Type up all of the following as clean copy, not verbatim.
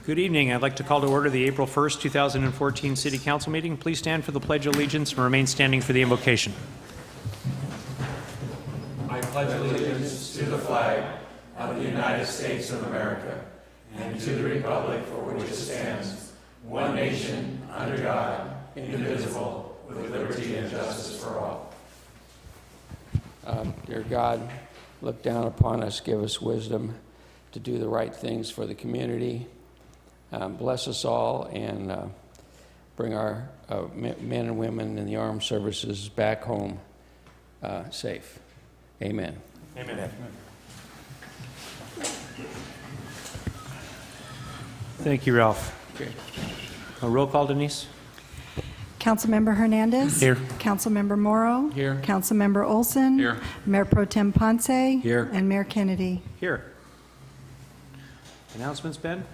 Good evening. I'd like to call to order the April 1st, 2014 City Council meeting. Please stand for the Pledge of Allegiance and remain standing for the invocation. I pledge allegiance to the flag of the United States of America and to the republic for which it stands, one nation, under God, indivisible, with liberty and justice for all. Dear God, look down upon us, give us wisdom to do the right things for the community. Bless us all and bring our men and women in the armed services back home safe. Amen. Amen. Thank you, Ralph. Okay. A roll call, Denise? Councilmember Hernandez. Here. Councilmember Morrow. Here. Councilmember Olson. Here. Mayor Pro Tem Ponce. Here. And Mayor Kennedy. Here. Announcements, Ben?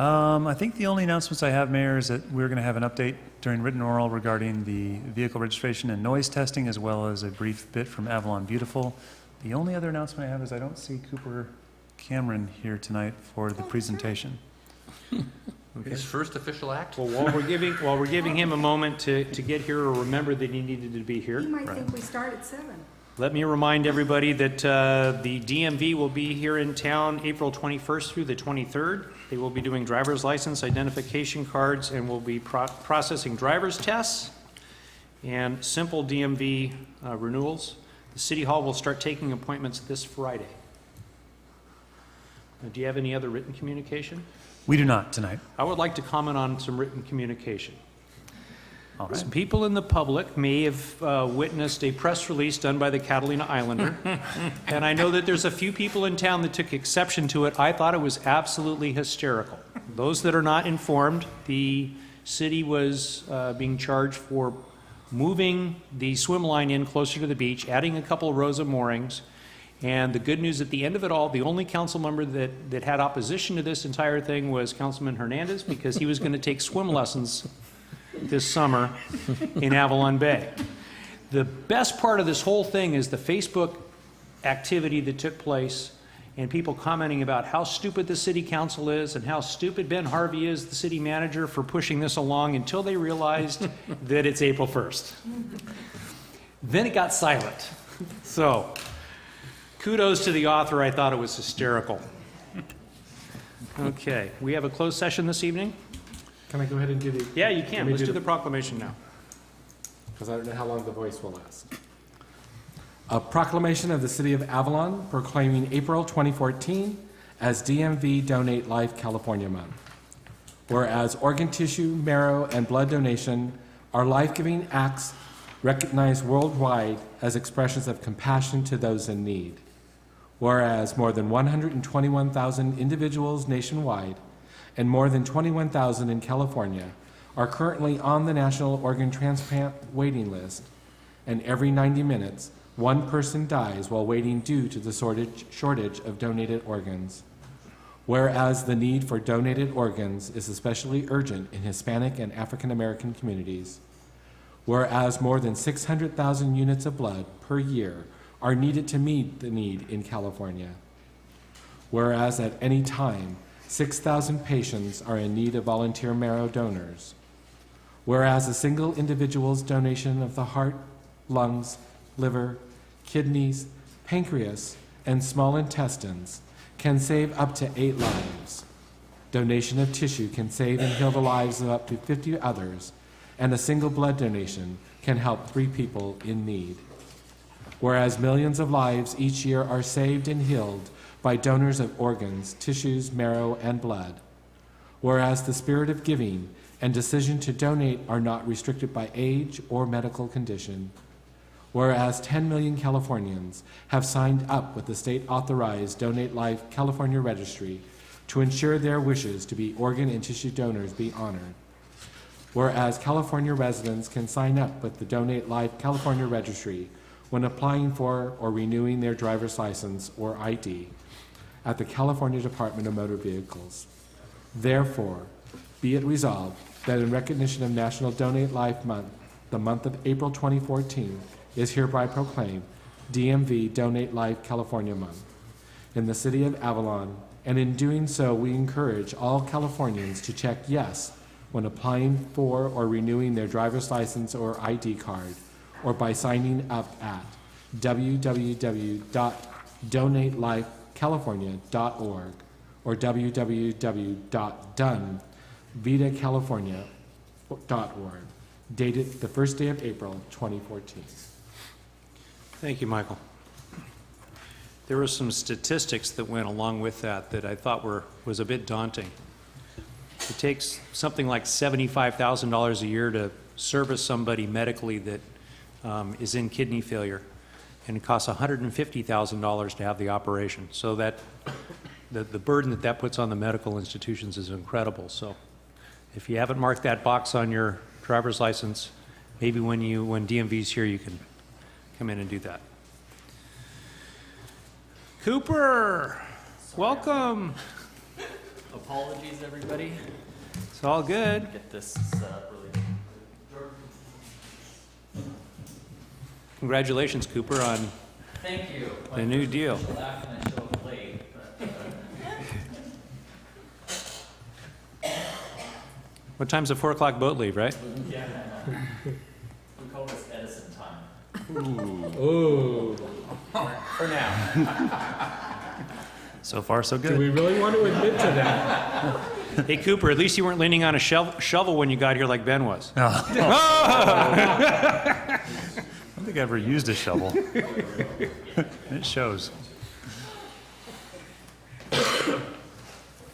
I think the only announcements I have, Mayor, is that we're going to have an update during written oral regarding the vehicle registration and noise testing, as well as a brief bit from Avalon Beautiful. The only other announcement I have is I don't see Cooper Cameron here tonight for the presentation. Okay. His first official act? Well, while we're giving him a moment to get here or remember that he needed to be here, You might think we start at 7. let me remind everybody that the DMV will be here in town April 21st through the 23rd. They will be doing driver's license identification cards and will be processing driver's tests and simple DMV renewals. The City Hall will start taking appointments this Friday. Do you have any other written communication? We do not tonight. I would like to comment on some written communication. All right. Some people in the public may have witnessed a press release done by the Catalina Islander, and I know that there's a few people in town that took exception to it. I thought it was absolutely hysterical. Those that are not informed, the city was being charged for moving the swim line in closer to the beach, adding a couple of rows of moorings, and the good news at the end of it all, the only council member that had opposition to this entire thing was Councilman Hernandez, because he was going to take swim lessons this summer in Avalon Bay. The best part of this whole thing is the Facebook activity that took place and people commenting about how stupid the city council is and how stupid Ben Harvey is, the city manager, for pushing this along until they realized that it's April 1st. Then it got silent. So, kudos to the author. I thought it was hysterical. Okay, we have a closed session this evening. Can I go ahead and do the... Yeah, you can. Let's do the proclamation now. Because I don't know how long the voice will last. A proclamation of the City of Avalon proclaiming April 2014 as DMV Donate Life California Month. Whereas organ tissue, marrow, and blood donation are life-giving acts recognized worldwide as expressions of compassion to those in need. Whereas more than 121,000 individuals nationwide and more than 21,000 in California are currently on the National Organ Transplant waiting list, and every 90 minutes, one person dies while waiting due to the shortage of donated organs. Whereas the need for donated organs is especially urgent in Hispanic and African American communities. Whereas more than 600,000 units of blood per year are needed to meet the need in California. Whereas at any time, 6,000 patients are in need of volunteer marrow donors. Whereas a single individual's donation of the heart, lungs, liver, kidneys, pancreas, and small intestines can save up to 8 lives. Donation of tissue can save and heal the lives of up to 50 others, and a single blood donation can help 3 people in need. Whereas millions of lives each year are saved and healed by donors of organs, tissues, marrow, and blood. Whereas the spirit of giving and decision to donate are not restricted by age or medical condition. Whereas 10 million Californians have signed up with the state-authorized Donate Life California Registry to ensure their wishes to be organ and tissue donors be honored. Whereas California residents can sign up with the Donate Life California Registry when applying for or renewing their driver's license or ID at the California Department of Motor Vehicles. Therefore, be it resolved that in recognition of National Donate Life Month, the month of April 2014 is hereby proclaimed DMV Donate Life California Month in the City of Avalon and in doing so, we encourage all Californians to check yes when applying for or renewing their driver's license or ID card, or by signing up at www.donatelifecalifornia.org or www.donevitacalifornia.org, dated the first day of April 2014. Thank you, Michael. There were some statistics that went along with that I thought was a bit daunting. It takes something like $75,000 a year to service somebody medically that is in kidney failure, and it costs $150,000 to have the operation. So that the burden that puts on the medical institutions is incredible. So if you haven't marked that box on your driver's license, maybe when DMV's here, you can come in and do that. Cooper, welcome. Apologies, everybody. It's all good. Get this set up really. Congratulations, Cooper, on Thank you. the new deal. I laugh when I show up late, but What time's the 4 o'clock boat leave, right? yeah, I know. We call this Edison time. Ooh. For now. So far, so Do good. we really want to admit to that? Hey, Cooper, at least you weren't leaning on a shovel when you got here like Ben was. I don't think I ever used a shovel. It shows.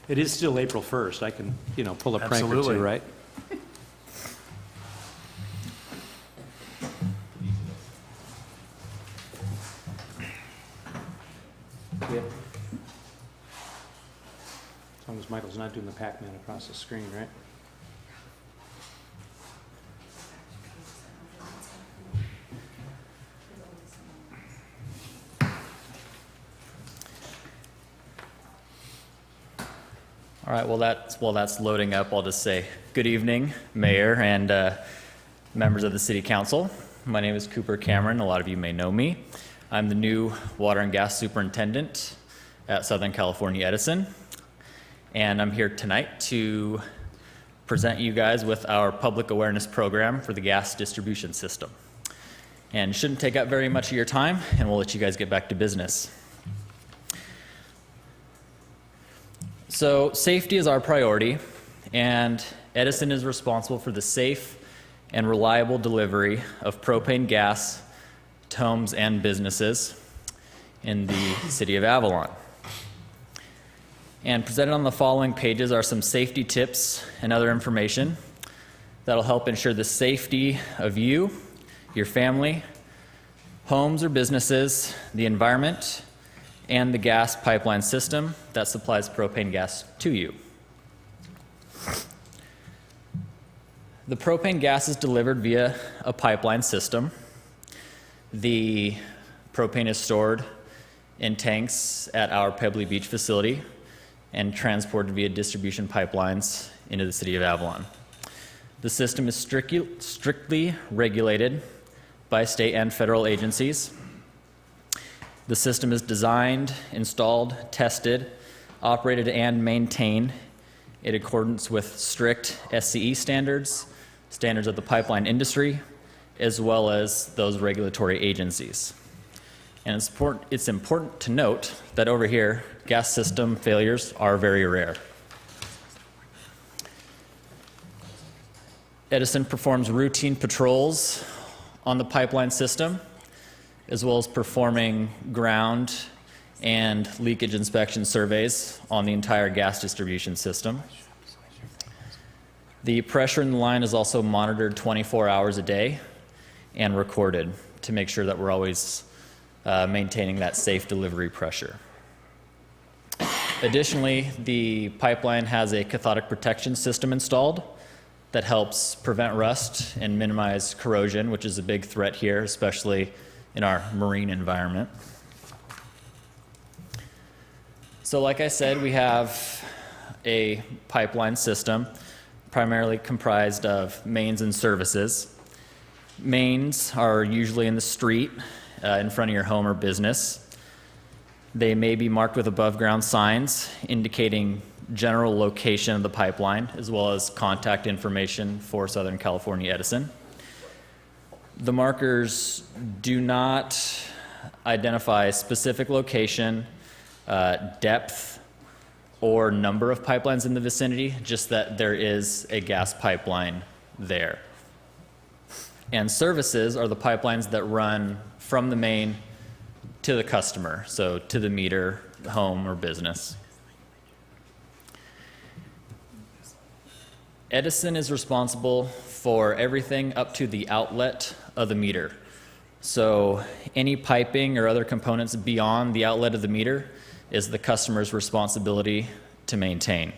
It is still April 1st. I can, pull a prank or Absolutely. two, right? As long as Michael's not doing the Pac-Man across the screen, right? All right, while that's loading up, I'll just say good evening, Mayor and members of the City Council. My name is Cooper Cameron. A lot of you may know me. I'm the new Water and Gas Superintendent at Southern California Edison, and I'm here tonight to present you guys with our public awareness program for the gas distribution system. And it shouldn't take up very much of your time, and we'll let you guys get back to business. So safety is our priority, and Edison is responsible for the safe and reliable delivery of propane gas to homes and businesses in the city of Avalon. And presented on the following pages are some safety tips and other information that'll help ensure the safety of you, your family, homes or businesses, the environment, and the gas pipeline system that supplies propane gas to you. The propane gas is delivered via a pipeline system. The propane is stored in tanks at our Pebbly Beach facility and transported via distribution pipelines into the city of Avalon. The system is strictly regulated by state and federal agencies. The system is designed, installed, tested, operated, and maintained in accordance with strict SCE standards, standards of the pipeline industry, as well as those regulatory agencies. And it's important to note that over here, gas system failures are very rare. Edison performs routine patrols on the pipeline system, as well as performing ground and leakage inspection surveys on the entire gas distribution system. The pressure in the line is also monitored 24 hours a day and recorded to make sure that we're always maintaining that safe delivery pressure. Additionally, the pipeline has a cathodic protection system installed that helps prevent rust and minimize corrosion, which is a big threat here, especially in our marine environment. So like I said, we have a pipeline system primarily comprised of mains and services. Mains are usually in the street in front of your home or business. They may be marked with above-ground signs indicating general location of the pipeline, as well as contact information for Southern California Edison. The markers do not identify specific location, depth, or number of pipelines in the vicinity, just that there is a gas pipeline there. And services are the pipelines that run from the main to the customer, so to the meter, home, or business. Edison is responsible for everything up to the outlet of the meter. So any piping or other components beyond the outlet of the meter is the customer's responsibility to maintain.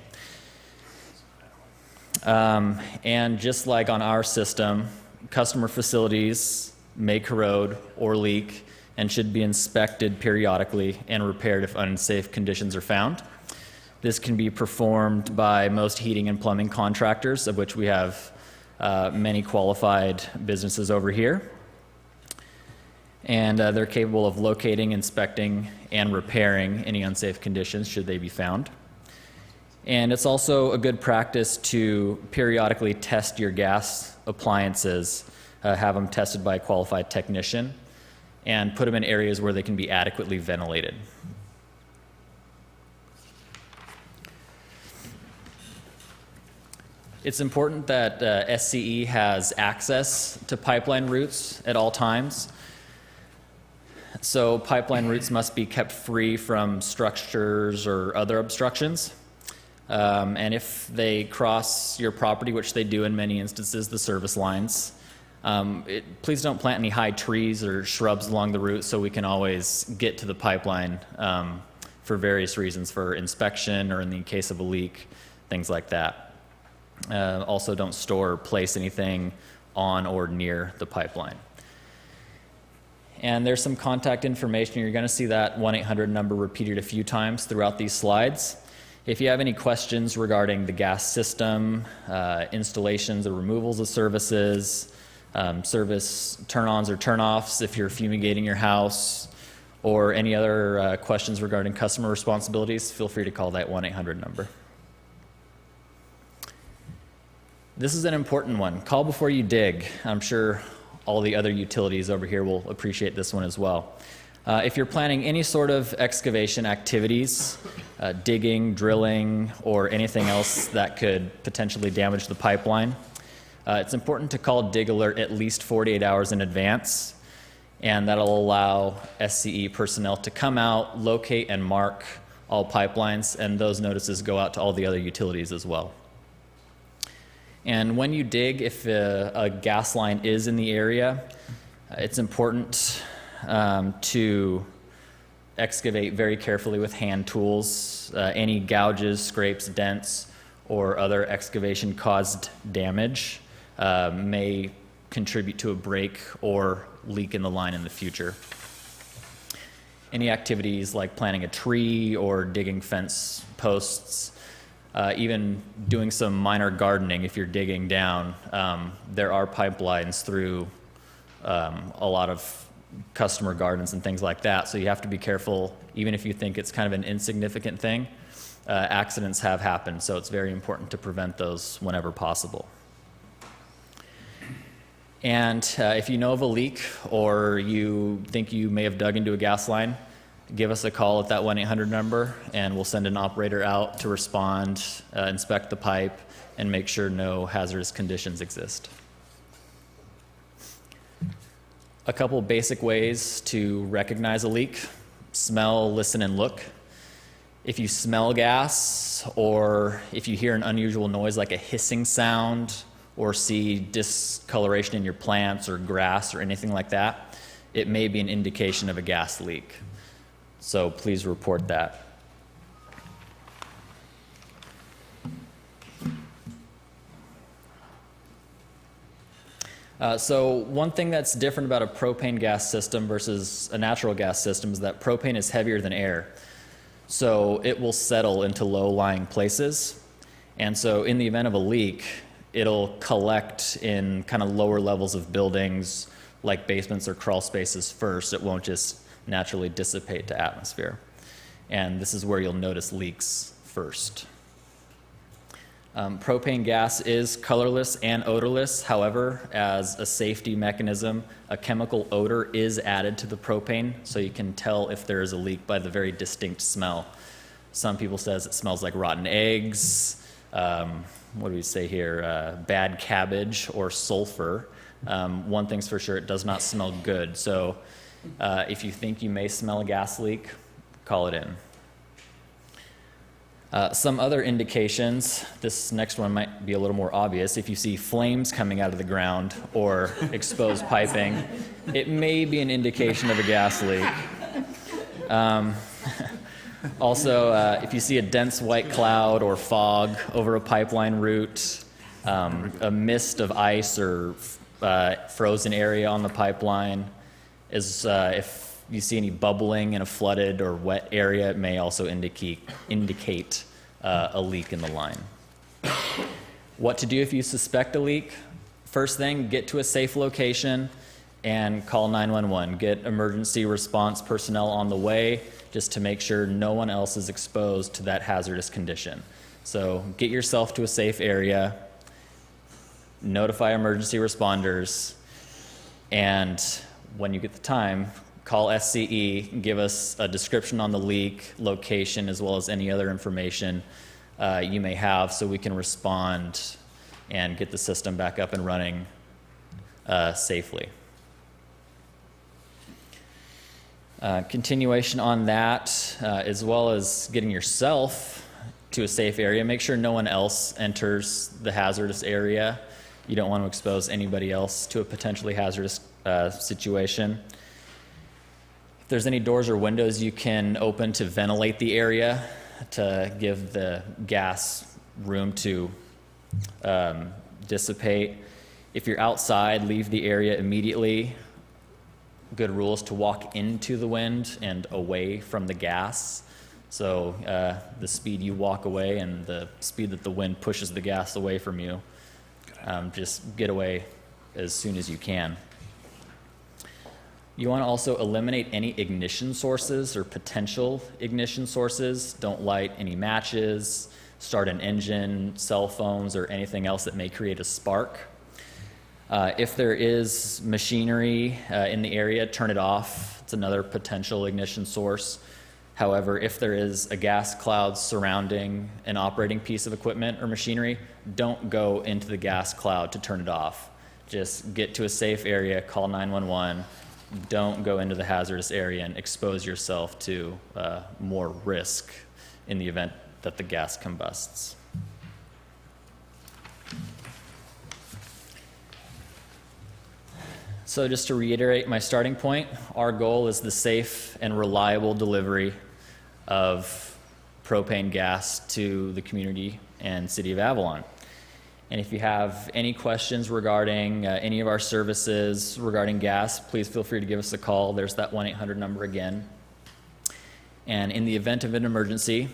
And just like on our system, customer facilities may corrode or leak and should be inspected periodically and repaired if unsafe conditions are found. This can be performed by most heating and plumbing contractors, of which we have many qualified businesses over here. And they're capable of locating, inspecting, and repairing any unsafe conditions should they be found. And it's also a good practice to periodically test your gas appliances, have them tested by a qualified technician, and put them in areas where they can be adequately ventilated. It's important that SCE has access to pipeline routes at all times. So pipeline routes must be kept free from structures or other obstructions. And if they cross your property, which they do in many instances, the service lines, please don't plant any high trees or shrubs along the route so we can always get to the pipeline for various reasons, for inspection or in the case of a leak, things like that. Also, don't store or place anything on or near the pipeline. And there's some contact information. You're going to see that 1-800 number repeated a few times throughout these slides. If you have any questions regarding the gas system, installations or removals of services, service turn-ons or turn-offs if you're fumigating your house, or any other questions regarding customer responsibilities, feel free to call that 1-800 number. This is an important one. Call before you dig. I'm sure all the other utilities over here will appreciate this one as well. If you're planning any sort of excavation activities, digging, drilling, or anything else that could potentially damage the pipeline, it's important to call Dig Alert at least 48 hours in advance, and that'll allow SCE personnel to come out, locate, and mark all pipelines, and those notices go out to all the other utilities as well. And when you dig, if a gas line is in the area, it's important to excavate very carefully with hand tools. Any gouges, scrapes, dents, or other excavation-caused damage may contribute to a break or leak in the line in the future. Any activities like planting a tree or digging fence posts, even doing some minor gardening if you're digging down. There are pipelines through a lot of customer gardens and things like that, so you have to be careful. Even if you think it's kind of an insignificant thing, accidents have happened, so it's very important to prevent those whenever possible. And if you know of a leak or you think you may have dug into a gas line, give us a call at that 1-800 number, and we'll send an operator out to respond, inspect the pipe, and make sure no hazardous conditions exist. A couple basic ways to recognize a leak: smell, listen, and look. If you smell gas, or if you hear an unusual noise like a hissing sound, or see discoloration in your plants or grass or anything like that, it may be an indication of a gas leak. So please report that. So one thing that's different about a propane gas system versus a natural gas system is that propane is heavier than air. So it will settle into low-lying places. And so in the event of a leak, it'll collect in kind of lower levels of buildings like basements or crawl spaces first. It won't just naturally dissipate to atmosphere. and this is where you'll notice leaks first. Propane gas is colorless and odorless. However, as a safety mechanism, a chemical odor is added to the propane, so you can tell if there is a leak by the very distinct smell. Some people says it smells like rotten eggs. What do we say here? Bad cabbage or sulfur. One thing's for sure, it does not smell good. So if you think you may smell a gas leak, call it in. Some other indications, this next one might be a little more obvious. If you see flames coming out of the ground or exposed piping, it may be an indication of a gas leak. Also, if you see a dense white cloud or fog over a pipeline route, a mist of ice or frozen area on the pipeline, if you see any bubbling in a flooded or wet area, it may also indicate a leak in the line. What to do if you suspect a leak? First thing, get to a safe location and call 911. Get emergency response personnel on the way just to make sure no one else is exposed to that hazardous condition. So get yourself to a safe area, notify emergency responders, and when you get the time, call SCE, give us a description on the leak, location, as well as any other information you may have so we can respond and get the system back up and running safely. Continuation on that, as well as getting yourself to a safe area, make sure no one else enters the hazardous area. You don't want to expose anybody else to a potentially hazardous situation. If there's any doors or windows you can open to ventilate the area to give the gas room to dissipate. If you're outside, leave the area immediately. Good rules to walk into the wind and away from the gas. So the speed you walk away and the speed that the wind pushes the gas away from you, just get away as soon as you can. You want to also eliminate any ignition sources or potential ignition sources. Don't light any matches, start an engine, cell phones, or anything else that may create a spark. If there is machinery in the area, turn it off. It's another potential ignition source. However, if there is a gas cloud surrounding an operating piece of equipment or machinery, don't go into the gas cloud to turn it off. Just get to a safe area, call 911. Don't go into the hazardous area and expose yourself to more risk in the event that the gas combusts. So just to reiterate my starting point, our goal is the safe and reliable delivery of propane gas to the community and city of Avalon. And if you have any questions regarding any of our services regarding gas, please feel free to give us a call. There's that 1-800 number again. And in the event of an emergency,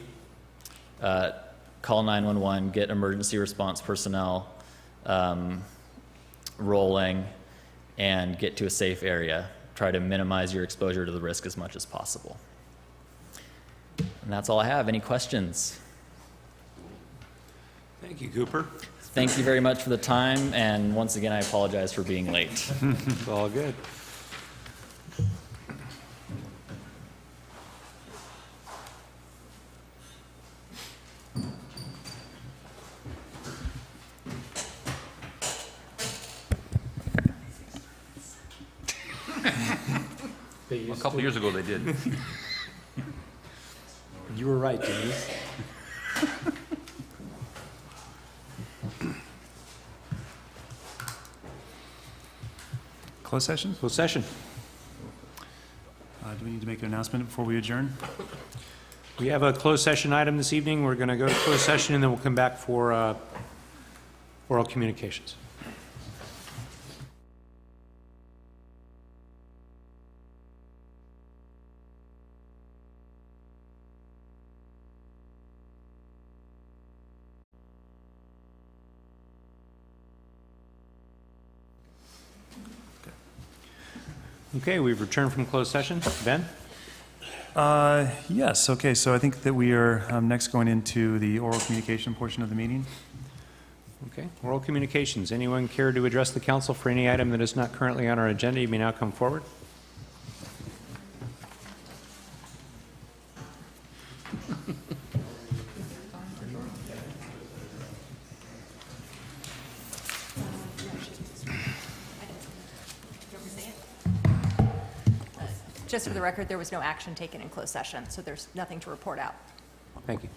call 911, get emergency response personnel rolling, and get to a safe area. Try to minimize your exposure to the risk as much as possible. And that's all I have. Any questions? Thank you, Cooper. Thank you very much for the time, and once again, I apologize for being late. It's all good. A couple years ago, they did. You were right, Denise. Closed session? Closed session. Do we need to make an announcement before we adjourn? We have a closed session item this evening. We're going to go to closed session, and then we'll come back for oral communications. Okay, we've returned from closed session. Ben? Yes, okay, so I think that we are next going into the oral communication portion of the meeting. Okay, oral communications. Anyone care to address the council for any item that is not currently on our agenda? You may now come forward. Just for the record, there was no action taken in closed session, so there's nothing to report out. Thank you.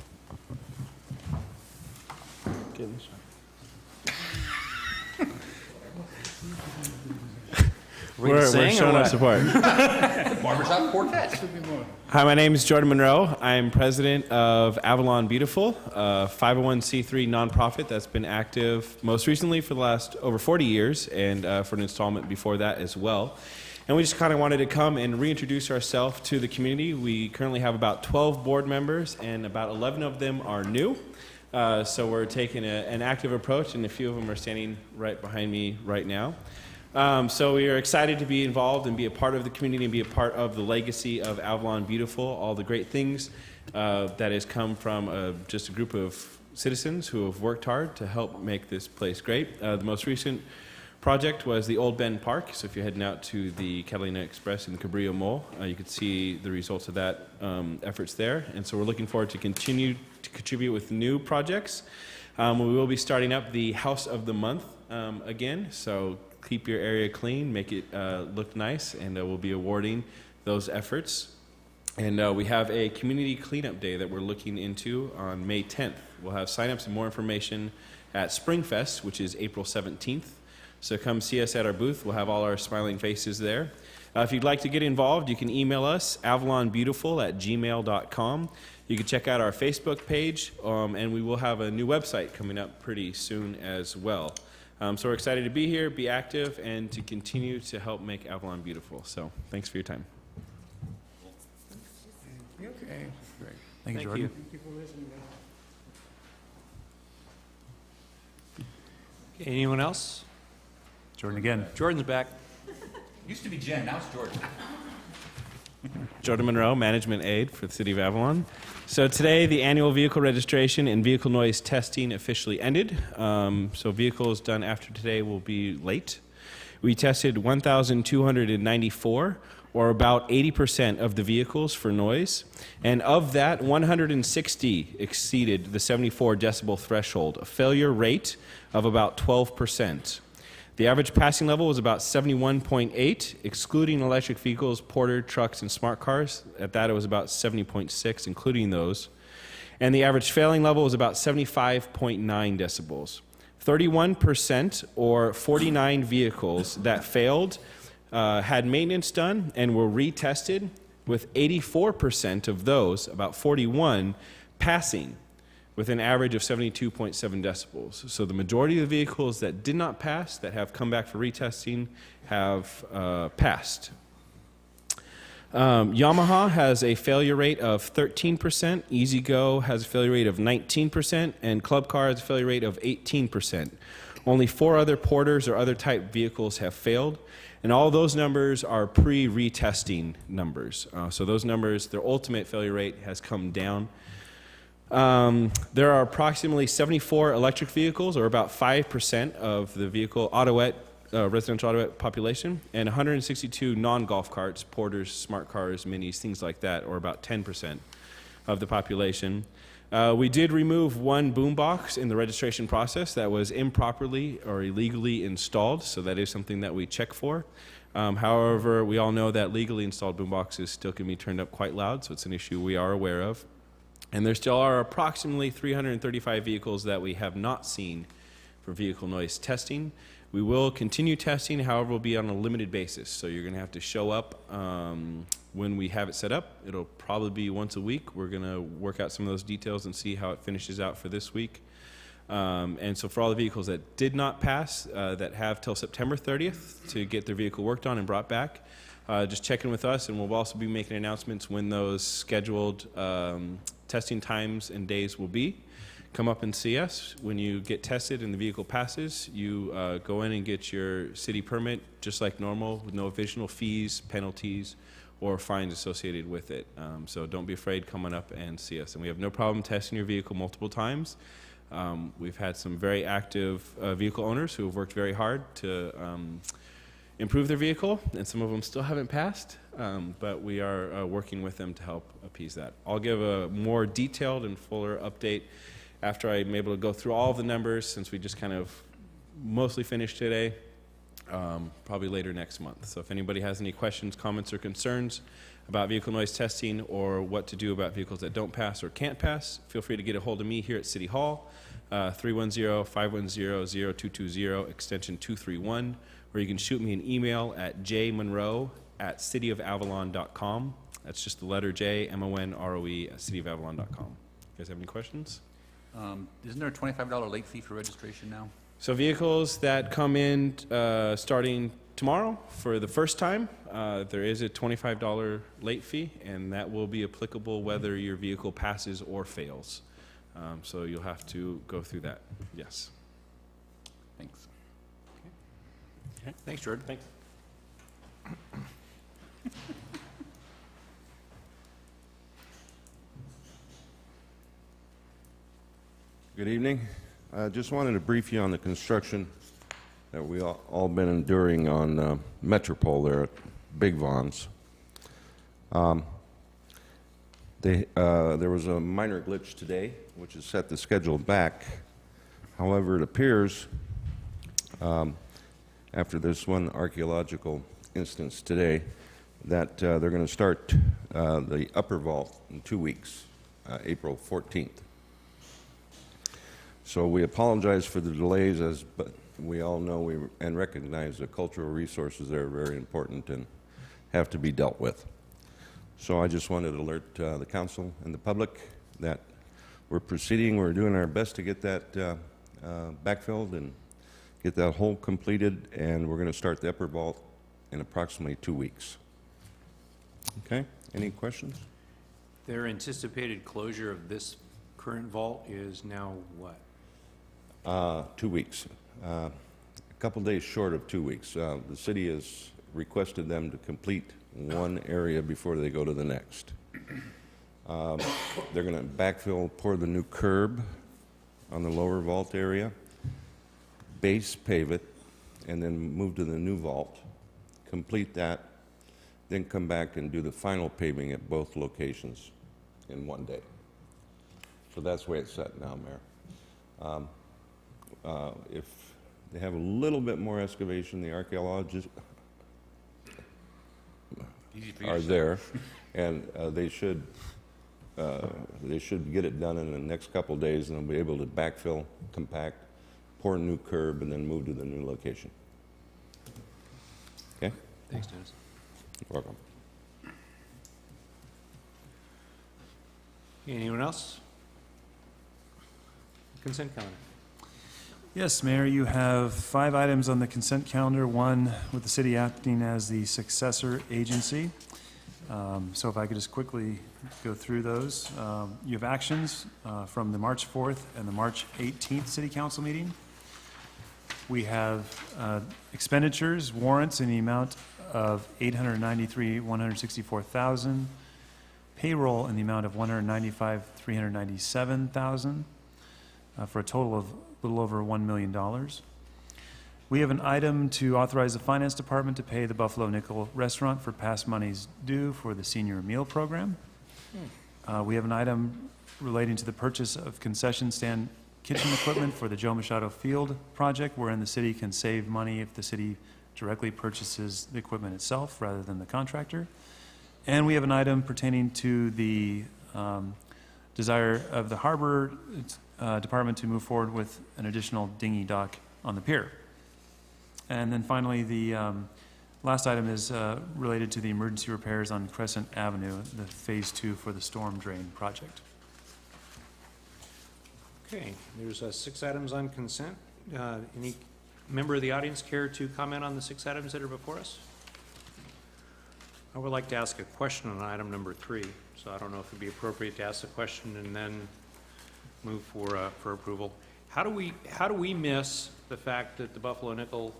We're showing our support. Barbershop Quartet. Hi, my name is Jordan Monroe. I'm president of Avalon Beautiful, a 501c3 nonprofit that's been active most recently for the last over 40 years and for an installment before that as well. And we just kind of wanted to come and reintroduce ourselves to the community. We currently have about 12 board members and about 11 of them are new. So we're taking an active approach, and a few of them are standing right behind me right now. So we are excited to be involved and be a part of the community and be a part of the legacy of Avalon Beautiful, all the great things that has come from just a group of citizens who have worked hard to help make this place great. The most recent project was the Old Bend Park. So if you're heading out to the Catalina Express in Cabrillo Mall, you can see the results of that efforts there. And so we're looking forward to continue to contribute with new projects. We will be starting up the House of the Month again. So keep your area clean, make it look nice, and we'll be awarding those efforts. And we have a community cleanup day that we're looking into on May 10th. We'll have signups and more information at Springfest, which is April 17th. So come see us at our booth. We'll have all our smiling faces there. If you'd like to get involved, you can email us, avalonbeautiful@gmail.com. You can check out our Facebook page, and we will have a new website coming up pretty soon as well. So we're excited to be here, be active, and to continue to help make Avalon beautiful. So thanks for your time. Okay, great. Thank you, Jordan. Okay, anyone else? Jordan again. Jordan's back. Used to be Jen, now it's Jordan. Jordan Monroe, Management Aide for the City of Avalon. So today, the annual vehicle registration and vehicle noise testing officially ended. So vehicles done after today will be late. We tested 1,294, or about 80% of the vehicles for noise. And of that, 160 exceeded the 74 decibel threshold, a failure rate of about 12%. The average passing level was about 71.8, excluding electric vehicles, porter, trucks, and smart cars. At that, it was about 70.6, including those. And the average failing level was about 75.9 decibels. 31%, or 49 vehicles that failed, had maintenance done and were retested, with 84% of those, about 41, passing, with an average of 72.7 decibels. So the majority of the vehicles that did not pass, that have come back for retesting, have passed. Yamaha has a failure rate of 13%, E-Z-GO has a failure rate of 19%, and Club Car has a failure rate of 18%. Only 4 other porters or other type vehicles have failed, and all those numbers are pre-retesting numbers. So those numbers, their ultimate failure rate has come down. There are approximately 74 electric vehicles, or about 5% of the vehicle residential autoet population, and 162 non-golf carts, porters, smart cars, minis, things like that, or about 10% of the population. We did remove one boombox in the registration process that was improperly or illegally installed, so that is something that we check for. However, we all know that legally installed boomboxes still can be turned up quite loud, so it's an issue we are aware of. And there still are approximately 335 vehicles that we have not seen for vehicle noise testing. We will continue testing, however, will be on a limited basis. So you're going to have to show up when we have it set up. It'll probably be once a week. We're going to work out some of those details and see how it finishes out for this week. And so for all the vehicles that did not pass, that have till September 30th to get their vehicle worked on and brought back, just check in with us, and we'll also be making announcements when those scheduled testing times and days will be. Come up and see us. When you get tested and the vehicle passes, you go in and get your city permit just like normal, with no additional fees, penalties, or fines associated with it. So don't be afraid coming up and see us. And we have no problem testing your vehicle multiple times. We've had some very active vehicle owners who have worked very hard to improve their vehicle, and some of them still haven't passed, but we are working with them to help appease that. I'll give a more detailed and fuller update after I'm able to go through all of the numbers, since we just kind of mostly finished today, probably later next month. So if anybody has any questions, comments, or concerns about vehicle noise testing or what to do about vehicles that don't pass or can't pass, feel free to get a hold of me here at City Hall, 310-510-0220, extension 231, or you can shoot me an email at jmonroe@cityofavalon.com. That's just the letter J, MONROE, at cityofavalon.com. You guys have any questions? Isn't there a $25 late fee for registration now? So vehicles that come in starting tomorrow for the first time, there is a $25 late fee, and that will be applicable whether your vehicle passes or fails. So you'll have to go through that. Yes. Thanks. Thanks, Jordan. Thanks. Good evening. I just wanted to brief you on the construction that we all been enduring on Metropole there at Big Vaughn's. There was a minor glitch today, which has set the schedule back. However, it appears after this one archaeological instance today that they're going to start the upper vault in 2 weeks, April 14th. So we apologize for the delays, but we all know and recognize the cultural resources there are very important and have to be dealt with. So I just wanted to alert the council and the public that we're proceeding. We're doing our best to get that backfilled and get that hole completed, and we're going to start the upper vault in approximately 2 weeks. Okay, any questions? Their anticipated closure of this current vault is now what? 2 weeks. A couple days short of 2 weeks. The city has requested them to complete one area before they go to the next. They're going to backfill, pour the new curb on the lower vault area, base pave it, and then move to the new vault, complete that, then come back and do the final paving at both locations in 1 day. So that's the way it's set now, Mayor. If they have a little bit more excavation, the archaeologists are there, and they should get it done in the next couple of days, and they'll be able to backfill, compact, pour a new curb, and then move to the new location. Okay? Thanks, Dennis. You're welcome. Anyone else? Consent calendar. Yes, Mayor, you have 5 items on the consent calendar, one with the city acting as the successor agency. So if I could just quickly go through those. You have actions from the March 4th and the March 18th city council meeting. We have expenditures, warrants in the amount of $893,164,000, payroll in the amount of $195,397,000, for a total of a little over $1 million. We have an item to authorize the finance department to pay the Buffalo Nickel Restaurant for past monies due for the senior meal program. We have an item relating to the purchase of concession stand kitchen equipment for the Joe Machado Field project, wherein the city can save money if the city directly purchases the equipment itself rather than the contractor. And we have an item pertaining to the desire of the harbor department to move forward with an additional dinghy dock on the pier. And then finally, the last item is related to the emergency repairs on Crescent Avenue, the Phase 2 for the storm drain project. Okay, there's 6 items on consent. Any member of the audience care to comment on the 6 items that are before us? I would like to ask a question on item number 3, so I don't know if it'd be appropriate to ask the question and then move for approval. How do we miss the fact that the Buffalo Nickel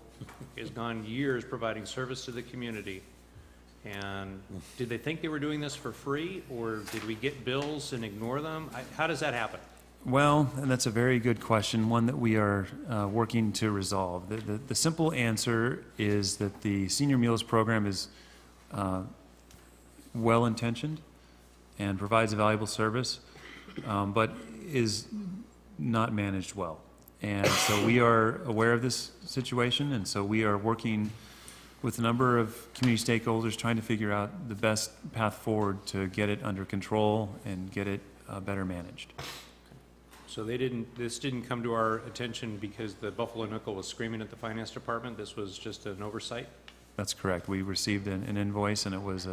has gone years providing service to the community, And did they think they were doing this for free, or did we get bills and ignore them? How does that happen? Well, and that's a very good question, one that we are working to resolve. The simple answer is that the Senior Meals Program is well-intentioned and provides a valuable service, but is not managed well. And so we are aware of this situation, and so we are working with a number of community stakeholders trying to figure out the best path forward to get it under control and get it better managed. So this didn't come to our attention because the Buffalo Nickel was screaming at the finance department? This was just an oversight? That's correct. We received an invoice, and it was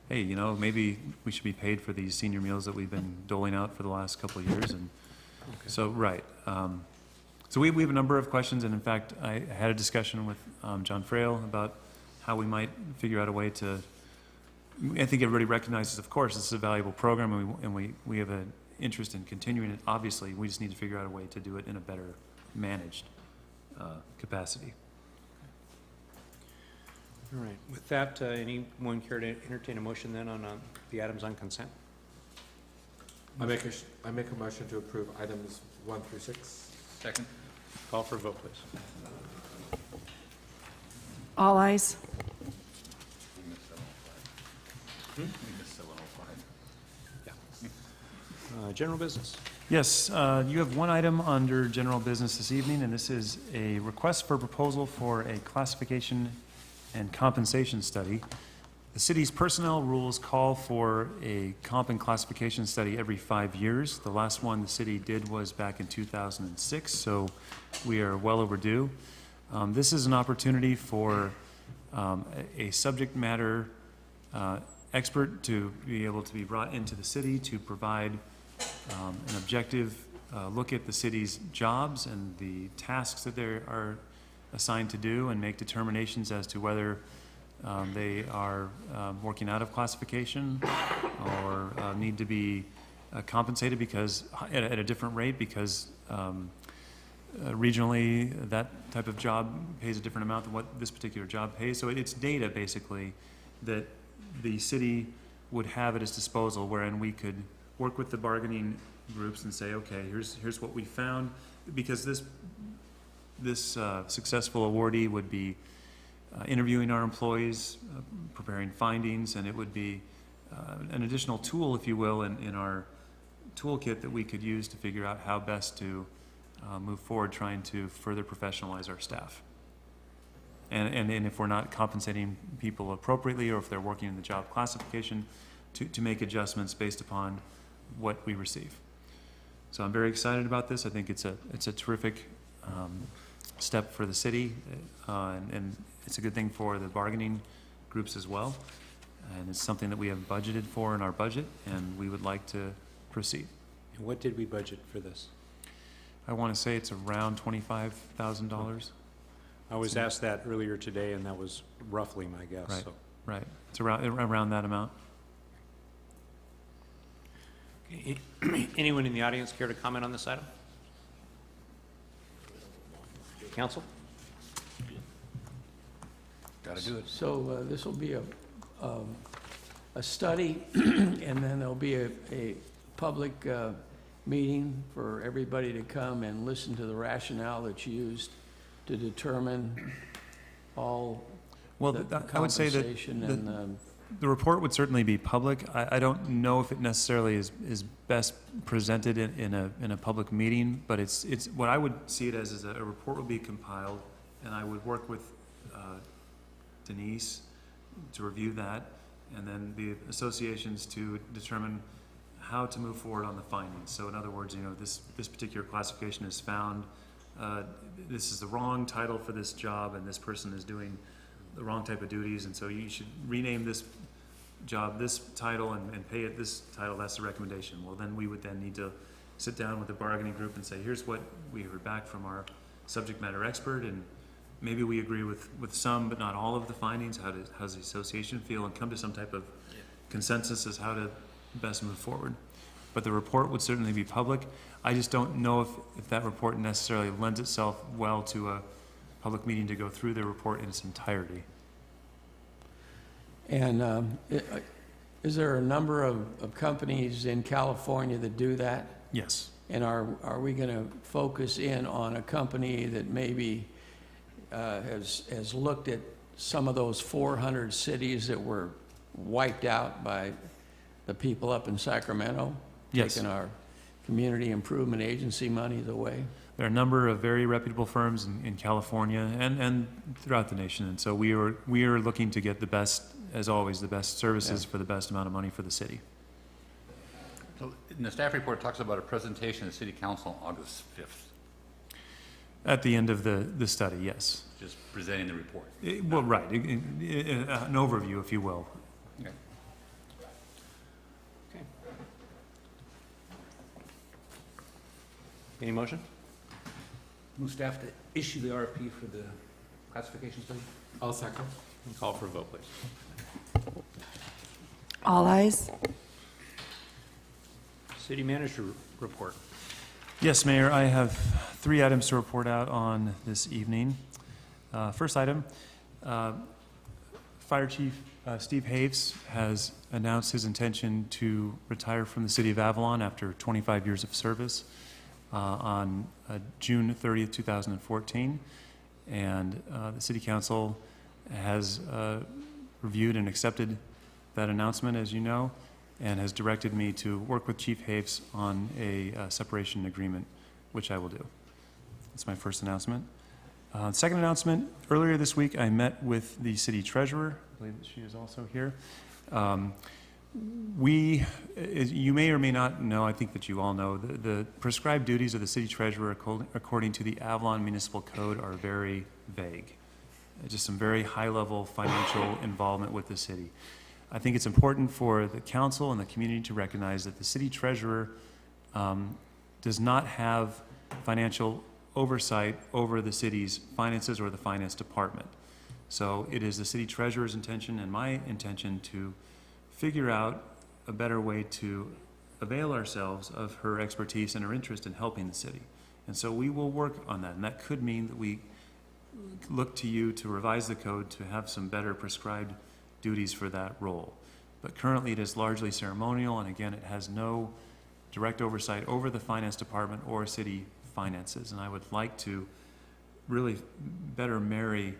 hey, you know, maybe we should be paid for these senior meals that we've been doling out for the last couple of years. And so, right. So we have a number of questions, and in fact, I had a discussion with John Frail about how we might figure out a way to, I think everybody recognizes, of course, this is a valuable program, and we have an interest in continuing it. Obviously, we just need to figure out a way to do it in a better managed capacity. All right. With that, anyone care to entertain a motion then on the items on consent? I make a motion to approve items 1 through 6. Second. Call for a vote, please. All ayes. General business. Yes, you have one item under general business this evening, and this is a request for proposal for a classification and compensation study. The city's personnel rules call for a comp and classification study every 5 years. The last one the city did was back in 2006, so we are well overdue. This is an opportunity for a subject matter expert to be able to be brought into the city to provide an objective look at the city's jobs and the tasks that they are assigned to do, and make determinations as to whether they are working out of classification or need to be compensated because at a different rate because regionally that type of job pays a different amount than what this particular job pays. So it's data basically that the city would have at its disposal, wherein we could work with the bargaining groups and say, okay, here's what we found, because this successful awardee would be interviewing our employees, preparing findings, and it would be an additional tool, if you will, in our toolkit that we could use to figure out how best to move forward trying to further professionalize our staff. And if we're not compensating people appropriately, or if they're working in the job classification, to make adjustments based upon what we receive. So I'm very excited about this. I think it's a terrific step for the city, and it's a good thing for the bargaining groups as well. And it's something that we have budgeted for in our budget, and we would like to proceed. And what did we budget for this? I want to say it's around $25,000. I was asked that earlier today, and that was roughly my guess. Right. So. Right. It's around that amount. Okay. Anyone in the audience care to comment on this item? Council? Gotta do it. So this will be a study, and then there'll be a public meeting for everybody to come and listen to the rationale that's used to determine all Well, the I would say that compensation and the report would certainly be public. I don't know if it necessarily is best presented in a public meeting, but it's what I would see it as is a report will be compiled, and I would work with Denise to review that, and then the associations to determine how to move forward on the findings. So in other words, you know, this particular classification is found, this is the wrong title for this job, and this person is doing the wrong type of duties, and so you should rename this job this title and pay it this title. That's the recommendation. Well, then we would then need to sit down with the bargaining group and say, here's what we heard back from our subject matter expert, and maybe we agree with some but not all of the findings. How does the association feel, and come to some type of consensus as how to best move forward. But the report would certainly be public. I just don't know if that report necessarily lends itself well to a public meeting to go through the report in its entirety. And is there a number of companies in California that do that? Yes. And are we going to focus in on a company that maybe has looked at some of those 400 cities that were wiped out by the people up in Sacramento? Yes. Taking our community improvement agency monies away? There are a number of very reputable firms in California and throughout the nation, and so we are looking to get the best, as always, the best services for the best amount of money for the city. So in the staff report, it talks about a presentation at the city council on August 5th, At the end of the study, yes. just presenting the report. Well, right, an overview, if you will. Okay. Okay. Any motion? Move staff to issue the RFP for the classification study. I'll second. Call for a vote, please. All eyes. City manager report. Yes, Mayor, I have 3 items to report out on this evening. First item, Fire Chief Steve Haves has announced his intention to retire from the City of Avalon after 25 years of service on June 30th, 2014. And the City Council has reviewed and accepted that announcement, as you know, and has directed me to work with Chief Haves on a separation agreement, which I will do. That's my first announcement. Second announcement, earlier this week I met with the city treasurer. I believe that she is also here. You may or may not know, I think that you all know, the prescribed duties of the city treasurer according to the Avalon Municipal Code are very vague. Just some very high-level financial involvement with the city. I think it's important for the council and the community to recognize that the city treasurer does not have financial oversight over the city's finances or the finance department. So it is the city treasurer's intention and my intention to figure out a better way to avail ourselves of her expertise and her interest in helping the city. And so we will work on that, and that could mean that we look to you to revise the code to have some better prescribed duties for that role. But currently it is largely ceremonial, and again, it has no direct oversight over the finance department or city finances. And I would like to really better marry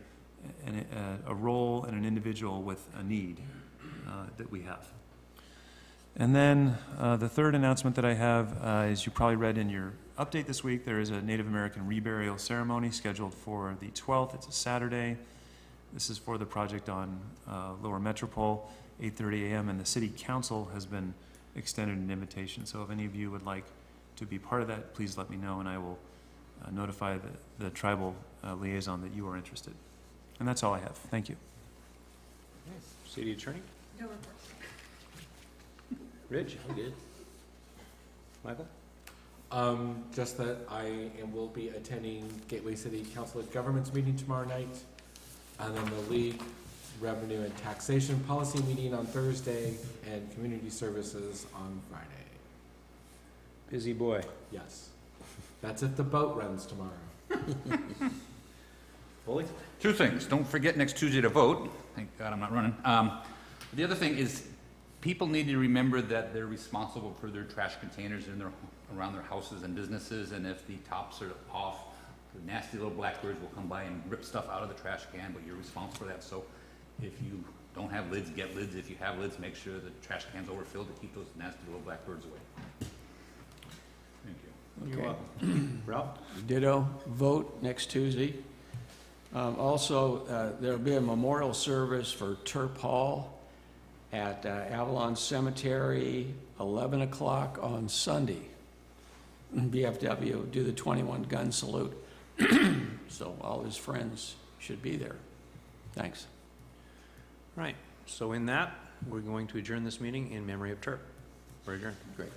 a role and an individual with a need that we have. And then the third announcement that I have, as you probably read in your update this week, there is a Native American reburial ceremony scheduled for the 12th. It's a Saturday. This is for the project on Lower Metropole, 8:30 a.m., and the City Council has been extended an invitation. So if any of you would like to be part of that, please let me know, and I will notify the tribal liaison that you are interested. And that's all I have. Thank you. City attorney? No report. Rich? I'm good. Michael? Just that will be attending Gateway City Council of Governments meeting tomorrow night, and then the League Revenue and Taxation Policy meeting on Thursday, and Community Services on Friday. Busy boy. Yes. That's if the boat runs tomorrow. Fully? 2 things. Don't forget next Tuesday to vote. Thank God I'm not running. The other thing is people need to remember that they're responsible for their trash containers around their houses and businesses, and if the tops are off, the nasty little blackbirds will come by and rip stuff out of the trash can, but you're responsible for that. So if you don't have lids, get lids. If you have lids, make sure the trash can's overfilled to keep those nasty little blackbirds away. Thank you. You're welcome. Ralph? Ditto, vote next Tuesday. Also, there'll be a memorial service for Terp Hall at Avalon Cemetery, 11 o'clock on Sunday. BFW will do the 21 gun salute. So all his friends should be there. Thanks. Right. So in that, we're going to adjourn this meeting in memory of Turp. We're adjourned. Great.